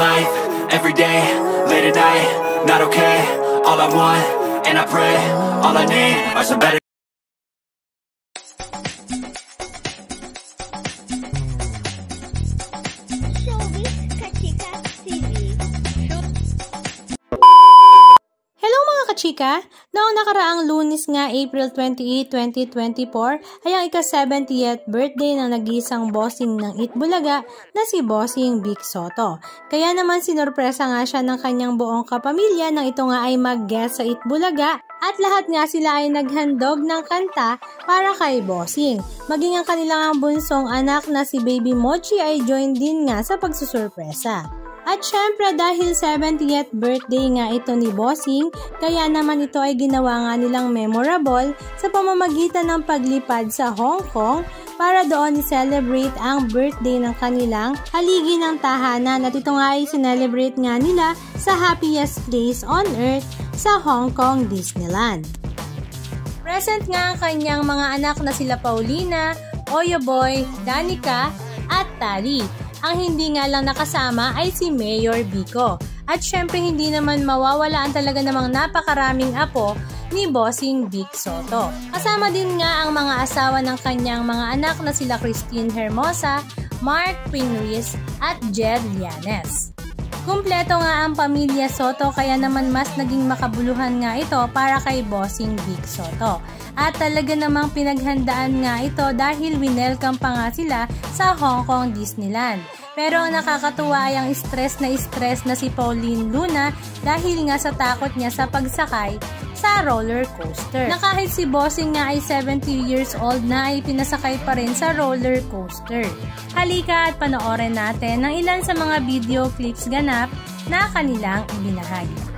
life, every day, late at night, not okay. All I want, and I pray, all I need are some better. Chika, noong nakaraang Lunes nga April 28, 2024 ay ang ika-70th birthday ng nag-iisang bossing ng Itbulaga na si Bossing Vic Soto. Kaya naman sinurpresa nga siya ng kanyang buong kapamilya nang ito nga ay mag-guest sa Itbulaga at lahat nga sila ay naghandog ng kanta para kay Bossing. Maging ang kanilang bunsong anak na si Baby Mochi ay join din nga sa pagsusurpresa. At syempre dahil 70th birthday nga ito ni Bossing, kaya naman ito ay ginawa nga nilang memorable sa pamamagitan ng paglipad sa Hong Kong para doon i-celebrate ang birthday ng kanilang haligi ng tahanan at ito nga ay sinelebrate nga nila sa happiest place on earth sa Hong Kong Disneyland. Present nga ang kanyang mga anak na sila Paulina, Oyoboy, Danica at Tali. Ang hindi nga lang nakasama ay si Mayor Vico. At syempre hindi naman mawawala ang talaga namang napakaraming apo ni Bossing Vic Soto. Kasama din nga ang mga asawa ng kanyang mga anak na sila Christine Hermosa, Mark Pinris at Jed Llanes. Kumpleto nga ang pamilya Soto kaya naman mas naging makabuluhan nga ito para kay Bossing Vic Soto. At talaga namang pinaghandaan nga ito dahil winelcome pa nga sila sa Hong Kong Disneyland. Pero ang nakakatuwa ay ang stress na si Pauline Luna dahil nga sa takot niya sa pagsakay sa roller coaster. Na kahit si Bossing nga ay 70 years old na ay pinasakay pa rin sa roller coaster. Halika at panoorin natin ng ilan sa mga video clips ganap na kanilang ibinahagi.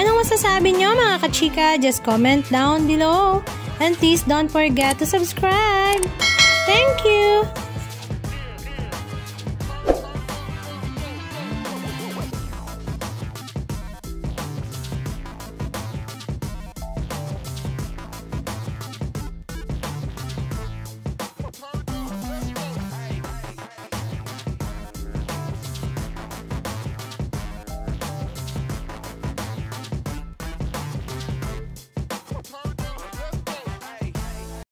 Anong masasabi nyo mga kachika? Just comment down below. And please don't forget to subscribe. Thank you!